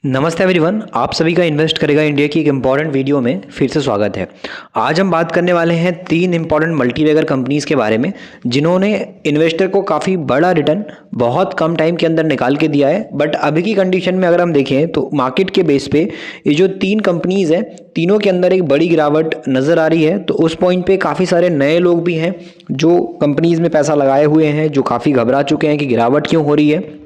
नमस्ते एवरीवन, आप सभी का इन्वेस्ट करेगा इंडिया की एक इम्पॉर्टेंट वीडियो में फिर से स्वागत है। आज हम बात करने वाले हैं तीन इंपॉर्टेंट मल्टीबैगर कंपनीज़ के बारे में जिन्होंने इन्वेस्टर को काफ़ी बड़ा रिटर्न बहुत कम टाइम के अंदर निकाल के दिया है। बट अभी की कंडीशन में अगर हम देखें तो मार्केट के बेस पे ये जो तीन कंपनीज़ हैं तीनों के अंदर एक बड़ी गिरावट नज़र आ रही है। तो उस पॉइंट पे काफ़ी सारे नए लोग भी हैं जो कंपनीज़ में पैसा लगाए हुए हैं, जो काफ़ी घबरा चुके हैं कि गिरावट क्यों हो रही है।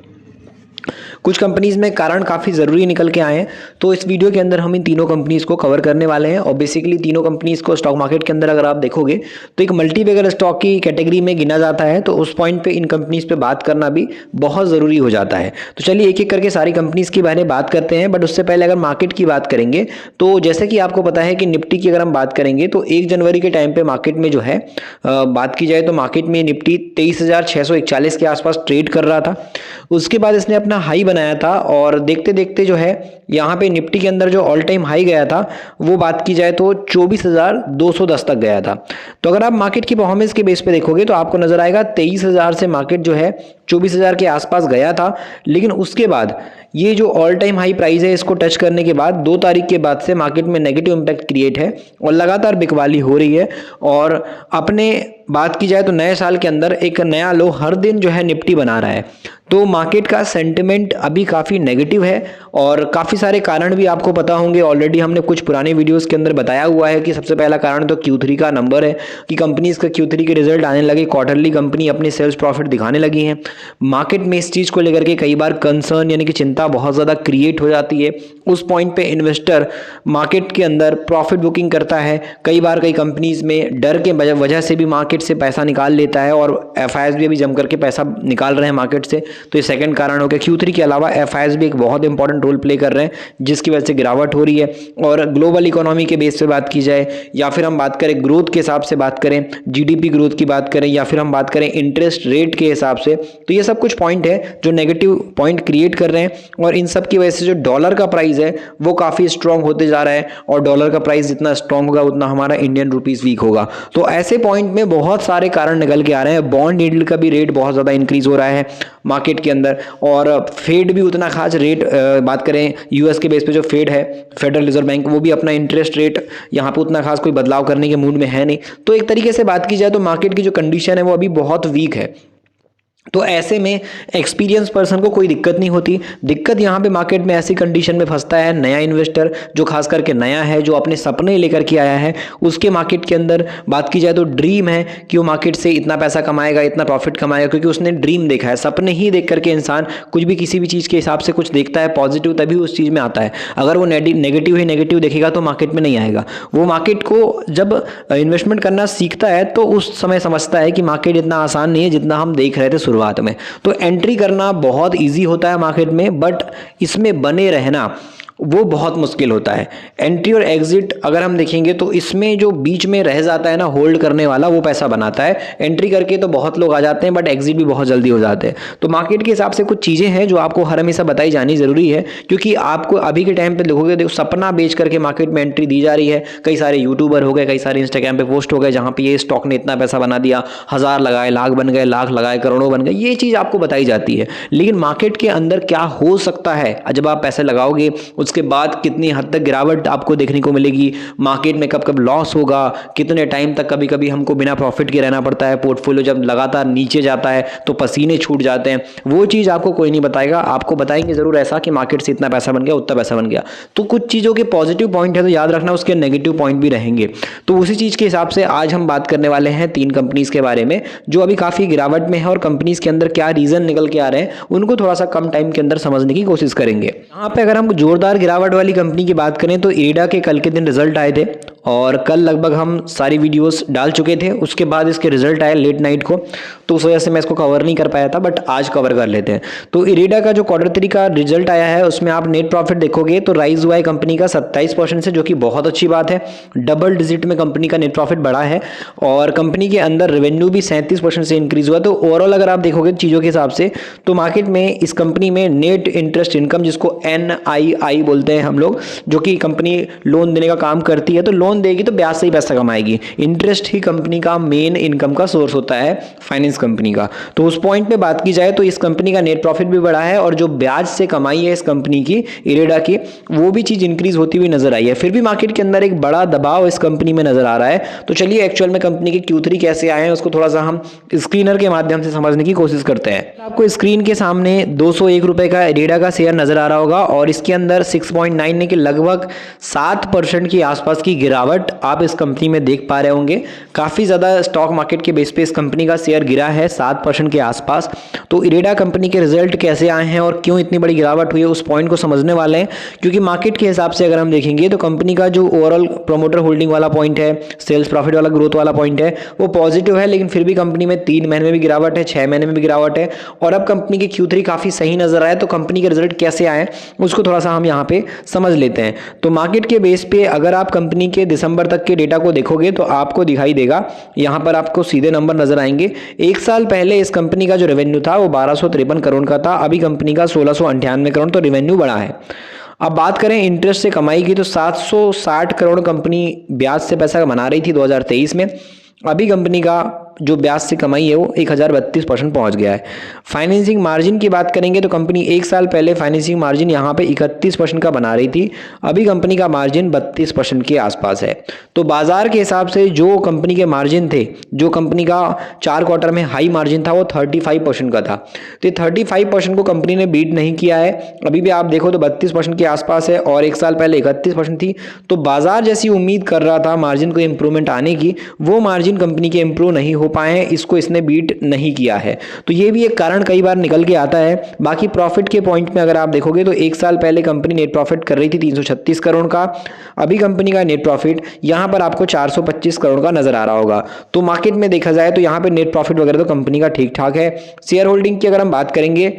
कुछ कंपनीज़ में कारण काफ़ी ज़रूरी निकल के आए हैं। तो इस वीडियो के अंदर हम इन तीनों कंपनीज़ को कवर करने वाले हैं। और बेसिकली तीनों कंपनीज़ को स्टॉक मार्केट के अंदर अगर आप देखोगे तो एक मल्टीबैगर स्टॉक की कैटेगरी में गिना जाता है। तो उस पॉइंट पे इन कंपनीज़ पे बात करना भी बहुत ज़रूरी हो जाता है। तो चलिए एक एक करके सारी कंपनीज़ के बारे में बात करते हैं। बट उससे पहले अगर मार्केट की बात करेंगे तो जैसे कि आपको पता है कि निफ्टी की अगर हम बात करेंगे तो 1 जनवरी के टाइम पे मार्केट में जो है बात की जाए तो मार्केट में निफ्टी 23,641 के आसपास ट्रेड कर रहा था। उसके बाद इसने अपना हाई बनाया था और देखते देखते जो है यहाँ पे निफ्टी के अंदर जो ऑल टाइम हाई गया था वो बात की जाए तो 24,210 तक गया था। तो अगर आप मार्केट की परफॉर्मेंस के बेस पे देखोगे तो आपको नजर आएगा 23,000 से मार्केट जो है 24,000 के आसपास गया था। लेकिन उसके बाद ये जो ऑल टाइम हाई प्राइस है इसको टच करने के बाद 2 तारीख के बाद से मार्केट में नेगेटिव इम्पैक्ट क्रिएट है और लगातार बिकवाली हो रही है। और अपने बात की जाए तो नए साल के अंदर एक नया लो हर दिन जो है निफ्टी बना रहा है। तो मार्केट का सेंटिमेंट अभी काफ़ी नेगेटिव है और काफ़ी सारे कारण भी आपको पता होंगे। ऑलरेडी हमने कुछ पुराने वीडियोस के अंदर बताया हुआ है कि सबसे पहला कारण तो Q3 का नंबर है कि कंपनीज का Q3 के रिजल्ट आने लगे, क्वार्टरली कंपनी अपने सेल्स प्रॉफिट दिखाने लगी हैं। मार्केट में इस चीज़ को लेकर के कई बार कंसर्न यानी कि चिंता बहुत ज़्यादा क्रिएट हो जाती है। उस पॉइंट पे इन्वेस्टर मार्केट के अंदर प्रॉफिट बुकिंग करता है। कई बार कई कंपनीज में डर के वजह से भी मार्केट से पैसा निकाल लेता है और FIs भी अभी जम करके पैसा निकाल रहे हैं मार्केट से। तो ये सेकंड कारण हो गया। Q3 के अलावा FIs भी एक बहुत इंपॉर्टेंट रोल प्ले कर रहे हैं जिसकी वजह से गिरावट हो रही है। और ग्लोबल इकोनॉमी के बेस पे बात की जाए या फिर हम बात करें ग्रोथ के हिसाब से बात करें, GDP ग्रोथ की बात करें या फिर हम बात करें इंटरेस्ट रेट के हिसाब से, तो ये सब कुछ पॉइंट है जो नेगेटिव पॉइंट क्रिएट कर रहे हैं। और इन सब की वजह से जो डॉलर का प्राइस है वो काफ़ी स्ट्रांग होते जा रहा है और डॉलर का प्राइस जितना स्ट्रांग होगा उतना हमारा इंडियन रुपीस वीक होगा। तो ऐसे पॉइंट में बहुत सारे कारण निकल के आ रहे हैं। बॉन्ड यील्ड का भी रेट बहुत ज़्यादा इंक्रीज हो रहा है मार्केट के अंदर और फेड भी उतना खास रेट बात करें US के बेस पे जो फेड है, फेडरल रिजर्व बैंक, वो भी अपना इंटरेस्ट रेट यहाँ पे उतना खास कोई बदलाव करने के मूड में है नहीं। तो एक तरीके से बात की जाए तो मार्केट की जो कंडीशन है वो अभी बहुत वीक है। तो ऐसे में एक्सपीरियंस पर्सन को कोई दिक्कत नहीं होती। दिक्कत यहाँ पे मार्केट में ऐसी कंडीशन में फंसता है नया इन्वेस्टर जो खास करके नया है, जो अपने सपने लेकर के आया है। उसके मार्केट के अंदर बात की जाए तो ड्रीम है कि वो मार्केट से इतना पैसा कमाएगा, इतना प्रॉफिट कमाएगा, क्योंकि उसने ड्रीम देखा है। सपने ही देख करके इंसान कुछ भी किसी भी चीज़ के हिसाब से कुछ देखता है पॉजिटिव, तभी उस चीज़ में आता है। अगर वो नेगेटिव ही नेगेटिव देखेगा तो मार्केट में नहीं आएगा। वो मार्केट को जब इन्वेस्टमेंट करना सीखता है तो उस समय समझता है कि मार्केट इतना आसान नहीं है जितना हम देख रहे थे शुरुआत में। तो एंट्री करना बहुत इजी होता है मार्केट में, बट इसमें बने रहना वो बहुत मुश्किल होता है। एंट्री और एग्जिट अगर हम देखेंगे तो इसमें जो बीच में रह जाता है ना होल्ड करने वाला, वो पैसा बनाता है। एंट्री करके तो बहुत लोग आ जाते हैं बट एग्जिट भी बहुत जल्दी हो जाते हैं। तो मार्केट के हिसाब से कुछ चीज़ें हैं जो आपको हर हमेशा बताई जानी जरूरी है, क्योंकि आपको अभी के टाइम पे देखोगे देखो सपना बेच करके मार्केट में एंट्री दी जा रही है। कई सारे यूट्यूबर हो गए, कई सारे इंस्टाग्राम पे पोस्ट हो गए जहाँ पे ये स्टॉक ने इतना पैसा बना दिया, 1000 लगाए लाख बन गए, लाख लगाए करोड़ों बन गए, ये चीज़ आपको बताई जाती है। लेकिन मार्केट के अंदर क्या हो सकता है जब आप पैसे लगाओगे, उसके बाद कितनी हद तक गिरावट आपको देखने को मिलेगी, मार्केट में कब कब लॉस होगा, कितने टाइम तक कभी कभी हमको बिना प्रॉफिट के रहना पड़ता है। पोर्टफोलियो जब लगातार नीचे जाता है तो पसीने छूट जाते हैं। वो चीज़ आपको कोई नहीं बताएगा। आपको बताएंगे जरूर ऐसा कि मार्केट से इतना पैसा बन गया, उतना पैसा बन गया। तो कुछ चीज़ों के पॉजिटिव पॉइंट है तो याद रखना उसके नेगेटिव पॉइंट भी रहेंगे। तो उसी चीज़ के हिसाब से आज हम बात करने वाले हैं तीन कंपनीज के बारे में जो अभी काफ़ी गिरावट में है और कंपनीज के अंदर क्या रीज़न निकल के आ रहे हैं उनको थोड़ा सा कम टाइम के अंदर समझने की कोशिश करेंगे। यहाँ पे अगर हम जोरदार गिरावट वाली कंपनी की बात करें तो इरिडा के कल के दिन रिजल्ट आए थे और कल लगभग हम सारी वीडियोस डाल चुके थे। उसके बाद इसके रिजल्ट आए लेट नाइट को, तो उस वजह से मैं इसको कवर नहीं कर पाया था, बट आज कवर कर लेते हैं। तो इरिडा का जो Q3 का रिजल्ट आया है उसमें आप नेट प्रॉफिट देखोगे तो राइज हुआ है कंपनी का 27% से, जो कि बहुत अच्छी बात है। डबल डिजिट में कंपनी का नेट प्रॉफिट बढ़ा है और कंपनी के अंदर रेवेन्यू भी 37% से इंक्रीज हुआ। तो ओवरऑल अगर आप देखोगे चीज़ों के हिसाब से तो मार्केट में इस कंपनी में नेट इंटरेस्ट इनकम, जिसको NII बोलते हैं हम लोग, जो कि कंपनी लोन देने का काम करती है, तो लोन लोन देगी तो ब्याज से ही पैसा कमाएगी। इंटरेस्ट ही कंपनी का मेन इनकम का सोर्स होता है फाइनेंस कंपनी का। तो उस पॉइंट पे बात की जाए तो इस कंपनी का नेट प्रॉफिट भी बढ़ा है और जो ब्याज से कमाई है इस कंपनी की इरेडा की वो भी चीज इंक्रीज होती हुई नजर आई है। फिर भी मार्केट के अंदर एक बड़ा दबाव इस कंपनी में नजर आ रहा है। तो चलिए एक्चुअल में कंपनी के Q3 कैसे आए हैं उसको थोड़ा सा हम स्क्रीनर के माध्यम से समझने की कोशिश करते हैं। आपको स्क्रीन के सामने 201 रुपए का इरेडा का शेयर नजर आ रहा होगा और इसके अंदर 6.9 के लगभग 7% के आसपास की गिरावट आप इस कंपनी में देख पा रहे होंगे। काफी ज्यादा स्टॉक मार्केट के बेस पे इस कंपनी का शेयर गिरा है 7% के आसपास। तो इरेडा कंपनी के रिजल्ट कैसे आए हैं और क्यों इतनी बड़ी गिरावट हुई है उस पॉइंट को समझने वाले हैं। क्योंकि मार्केट के हिसाब से अगर हम देखेंगे तो कंपनी का जो ओवरऑल प्रोमोटर होल्डिंग वाला पॉइंट है, सेल्स प्रॉफिट वाला ग्रोथ वाला पॉइंट है, वो पॉजिटिव है। लेकिन फिर भी कंपनी में 3 महीने में भी गिरावट है, 6 महीने में भी गिरावट है और अब कंपनी के Q3 काफी सही नजर आए। तो कंपनी के रिजल्ट कैसे आए उसको थोड़ा सा हम यहाँ पे समझ लेते हैं। तो मार्केट के बेस पे अगर आप कंपनी के दिसंबर तक के डेटा को देखोगे तो आपको दिखाई देगा, यहाँ पर आपको सीधे नंबर नजर आएंगे। एक साल पहले इस कंपनी का जो रेवेन्यू था वो 1253 करोड़ का था, अभी कंपनी का 1698 करोड़, तो रेवेन्यू बढ़ा है। अब बात करें इंटरेस्ट से कमाई की तो 760 करोड़ कंपनी ब्याज से पैसा बना रही थी 2023 में। अभी कंपनी का जो ब्याज से कमाई है वो 1032% पहुंच गया है। फाइनेंसिंग मार्जिन की बात करेंगे तो कंपनी एक साल पहले फाइनेंसिंग मार्जिन यहाँ पे 31% का बना रही थी, अभी कंपनी का मार्जिन 32% के आसपास है। तो बाजार के हिसाब से जो कंपनी के मार्जिन थे, जो कंपनी का 4 क्वार्टर में हाई मार्जिन था वो 35% का था। तो 35% को कंपनी ने बीट नहीं किया है। अभी भी आप देखो तो 32% के आसपास है और एक साल पहले 31% थी। तो बाजार जैसी उम्मीद कर रहा था मार्जिन को इंप्रूवमेंट आने की, वो मार्जिन कंपनी के इंप्रूव नहीं हो पाए हैं, इसको इसने बीट नहीं किया है। तो ये भी एक कारण कई बार निकल के आता है। बाकी प्रॉफिट के पॉइंट में अगर आप देखोगे तो एक साल पहले कंपनी नेट प्रॉफिट कर रही थी 336 करोड़ का, अभी कंपनी का नेट प्रॉफिट यहां पर आपको 425 करोड़ का नजर आ रहा होगा। तो मार्केट में देखा जाए तो यहां पे नेट प्रॉफिट वगैरह तो कंपनी का ठीक ठाक है। शेयर होल्डिंग की अगर हम बात करेंगे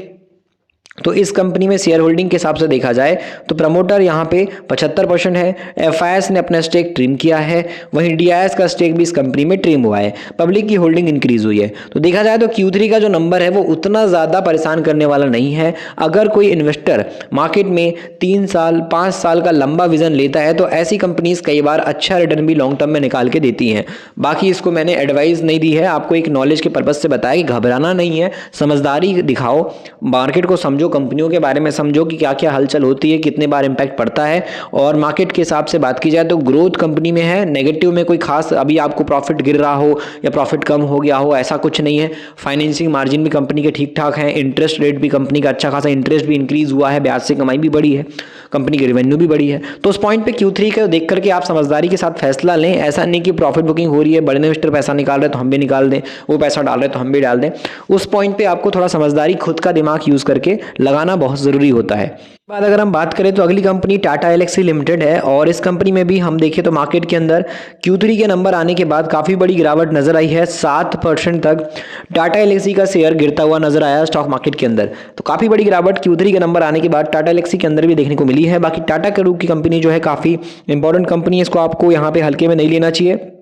तो इस कंपनी में शेयर होल्डिंग के हिसाब से देखा जाए तो प्रमोटर यहाँ पे 75% है, एफआईएस ने अपना स्टेक ट्रिम किया है, वहीं डीआईएस का स्टेक भी इस कंपनी में ट्रिम हुआ है, पब्लिक की होल्डिंग इंक्रीज हुई है। तो देखा जाए तो Q3 का जो नंबर है वो उतना ज़्यादा परेशान करने वाला नहीं है। अगर कोई इन्वेस्टर मार्केट में 3 साल 5 साल का लंबा विजन लेता है तो ऐसी कंपनीज कई बार अच्छा रिटर्न भी लॉन्ग टर्म में निकाल के देती हैं। बाकी इसको मैंने एडवाइस नहीं दी है, आपको एक नॉलेज के पर्पज से बताया कि घबराना नहीं है, समझदारी दिखाओ, मार्केट को समझो, कंपनियों के बारे में समझो कि क्या क्या हलचल होती है, कितने बार इंपैक्ट पड़ता है। और मार्केट के हिसाब से बात की जाए तो ग्रोथ कंपनी में है, नेगेटिव में कोई खास अभी आपको प्रॉफिट गिर रहा हो या प्रॉफिट कम हो गया हो ऐसा कुछ नहीं है। फाइनेंसिंग मार्जिन भी कंपनी के ठीक ठाक है, इंटरेस्ट रेट भी कंपनी का अच्छा खासा इंटरेस्ट भी इंक्रीज हुआ है, ब्याज से कमाई भी बढ़ी है, कंपनी की रेवेन्यू भी बढ़ी है। तो उस पॉइंट पे Q3 को देख करके आप समझदारी के साथ फैसला लें। ऐसा नहीं कि प्रॉफिट बुकिंग हो रही है, बड़े इन्वेस्टर पैसा निकाल रहे तो हम भी निकाल दें, वो पैसा डाल रहे तो हम भी डाल दें। उस पॉइंट पे आपको थोड़ा समझदारी, खुद का दिमाग यूज करके लगाना बहुत जरूरी होता है। बाद अगर हम बात करें तो अगली कंपनी टाटा एल्क्सी लिमिटेड है और इस कंपनी में भी हम देखें तो मार्केट के अंदर Q3 के नंबर आने के बाद काफ़ी बड़ी गिरावट नजर आई है, 7% तक टाटा एल्क्सी का शेयर गिरता हुआ नजर आया स्टॉक मार्केट के अंदर। तो काफ़ी बड़ी गिरावट Q3 के नंबर आने के बाद टाटा एल्क्सी के अंदर भी देखने को मिली है। बाकी टाटा ग्रुप की कंपनी जो है काफ़ी इंपॉर्टेंट कंपनी है, इसको आपको यहाँ पे हल्के में नहीं लेना चाहिए।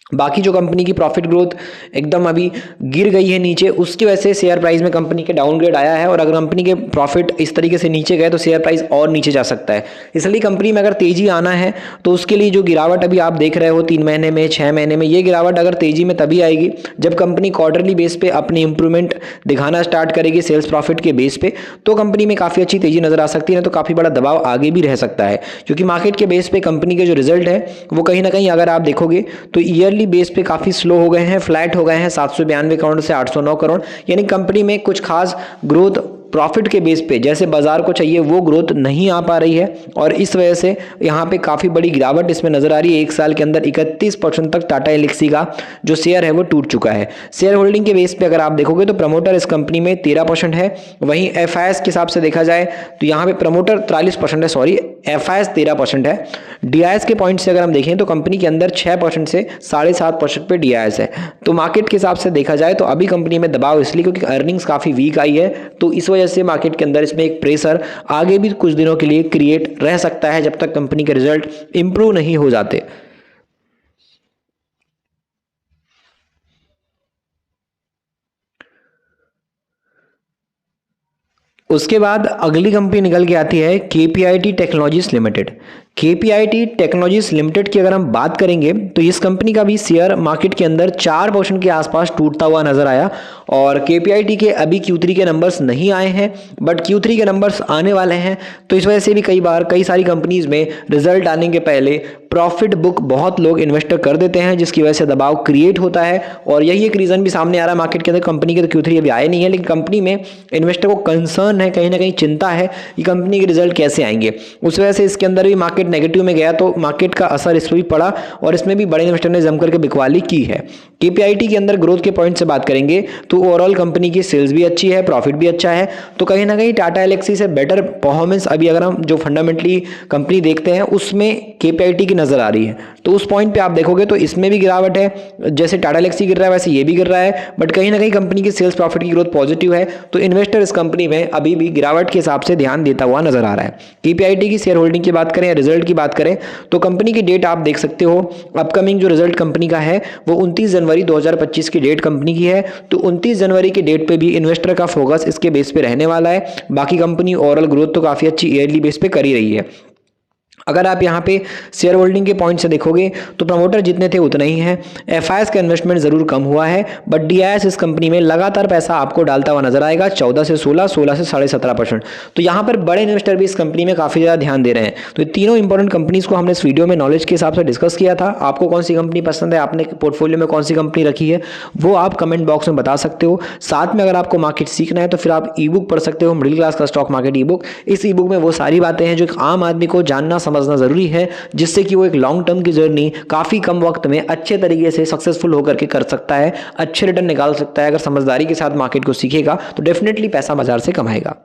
बाकी जो कंपनी की प्रॉफिट ग्रोथ एकदम अभी गिर गई है नीचे, उसकी वजह से शेयर प्राइस में कंपनी के डाउनग्रेड आया है और अगर कंपनी के प्रॉफिट इस तरीके से नीचे गए तो शेयर प्राइस और नीचे जा सकता है। इसलिए कंपनी में अगर तेजी आना है तो उसके लिए जो गिरावट अभी आप देख रहे हो 3 महीने में 6 महीने में, ये गिरावट अगर तेजी में तभी आएगी जब कंपनी क्वार्टरली बेस पे अपनी इंप्रूवमेंट दिखाना स्टार्ट करेगी सेल्स प्रॉफिट के बेस पे, तो कंपनी में काफ़ी अच्छी तेजी नजर आ सकती है। तो काफ़ी बड़ा दबाव आगे भी रह सकता है क्योंकि मार्केट के बेस पे कंपनी के जो रिजल्ट है वो कहीं ना कहीं अगर आप देखोगे तो ईयरली बेस पे काफी स्लो हो गए हैं, फ्लैट हो गए हैं 792 करोड़ से 809 करोड़, यानी कंपनी में कुछ खास ग्रोथ प्रॉफिट के बेस पे जैसे बाजार को चाहिए वो ग्रोथ नहीं आ पा रही है और इस वजह से यहाँ पे काफ़ी बड़ी गिरावट इसमें नजर आ रही है। एक साल के अंदर 31% तक टाटा एल्क्सी का जो शेयर है वो टूट चुका है। शेयर होल्डिंग के बेस पे अगर आप देखोगे तो प्रमोटर इस कंपनी में 13% है, वहीं एफआईएस के हिसाब से देखा जाए तो यहाँ पे प्रमोटर 43% है, सॉरी एफआईएस 13% है। डीआईएस के पॉइंट से अगर हम देखें तो कंपनी के अंदर 6% से 7.5% पे डीआईएस है। तो मार्केट के हिसाब से देखा जाए तो अभी कंपनी में दबाव इसलिए क्योंकि अर्निंग्स काफ़ी वीक आई है, तो इस वजह से मार्केट के अंदर इसमें एक प्रेशर आगे भी कुछ दिनों के लिए क्रिएट रह सकता है जब तक कंपनी के रिजल्ट इंप्रूव नहीं हो जाते। उसके बाद अगली कंपनी निकल के आती है KPIT technologies limited. KPIT technologies limited की अगर हम बात करेंगे तो इस कंपनी का भी शेयर मार्केट के अंदर 4% के आसपास टूटता हुआ नजर आया और KPIT के अभी Q3 के नंबर्स नहीं आए हैं बट Q3 के नंबर्स आने वाले हैं। तो इस वजह से भी कई सारी कंपनीज में रिजल्ट आने के पहले प्रॉफिट बुक बहुत लोग इन्वेस्टर कर देते हैं, जिसकी वजह से दबाव क्रिएट होता है और यही एक रीजन भी सामने आ रहा है मार्केट के अंदर। कंपनी के तो Q3 अभी आए नहीं है, लेकिन कंपनी में इन्वेस्टर को कंसर्न है, कहीं ना कहीं चिंता है कि कंपनी के रिजल्ट कैसे आएंगे। उस वजह से इसके अंदर भी मार्केट नेगेटिव में गया तो मार्केट का असर इस पर भी पड़ा और इसमें भी बड़े इन्वेस्टर ने जमकर के बिकवाली की है। KPIT के अंदर ग्रोथ के पॉइंट से बात करेंगे तो ओवरऑल कंपनी की सेल्स भी अच्छी है, प्रॉफिट भी अच्छा है, तो कहीं ना कहीं टाटा एल्क्सी से बेटर परफॉर्मेंस अभी अगर हम जो फंडामेंटली कंपनी देखते हैं उसमें KPIT की नजर आ रही है। तो उस पॉइंट पे आप देखोगे तो इसमें भी गिरावट है, जैसे टाटा एल्क्सी गिर रहा है वैसे ये भी गिर रहा है, बट कहीं ना कहीं कंपनी की सेल्स प्रॉफिट की ग्रोथ पॉजिटिव है, तो इन्वेस्टर इस कंपनी में अभी भी गिरावट के हिसाब से ध्यान देता हुआ नजर आ रहा है। KPIT की शेयर होल्डिंग की बात करें या रिजल्ट की बात करें तो कंपनी की डेट आप देख सकते हो, अपकमिंग जो रिजल्ट कंपनी का है वो 29 जनवरी 2025 की डेट कंपनी की है। तो 29 जनवरी की डेट पे भी इन्वेस्टर का फोकस इसके बेस पे रहने वाला है। बाकी कंपनी ओवरऑल ग्रोथ तो काफी अच्छी ईयरली बेस पे कर ही रही है। अगर आप यहाँ पे शेयर होल्डिंग के पॉइंट से देखोगे तो प्रमोटर जितने थे उतने ही हैं। FIS का इन्वेस्टमेंट जरूर कम हुआ है बट DIS इस कंपनी में लगातार पैसा आपको डालता हुआ नजर आएगा, 14 से 16, 16 से 17.5%। तो यहाँ पर बड़े इन्वेस्टर भी इस कंपनी में काफी ज्यादा ध्यान दे रहे हैं। तो ये तीनों इंपॉर्टेंट कंपनीज को हमने इस वीडियो में नॉलेज के हिसाब से डिस्कस किया था। आपको कौन सी कंपनी पसंद है, आपने पोर्टफोलियो में कौन सी कंपनी रखी है, वो आप कमेंट बॉक्स में बता सकते हो। साथ में अगर आपको मार्केट सीखना है तो फिर आप ई बुक पढ़ सकते हो, मिडिल क्लास का स्टॉक मार्केट ई बुक। इस ई बुक में वो सारी बातें हैं जो एक आम आदमी को जानना समझना जरूरी है, जिससे कि वो एक लॉन्ग टर्म की जर्नी काफी कम वक्त में अच्छे तरीके से सक्सेसफुल होकर के कर सकता है, अच्छे रिटर्न निकाल सकता है। अगर समझदारी के साथ मार्केट को सीखेगा तो डेफिनेटली पैसा बाजार से कमाएगा।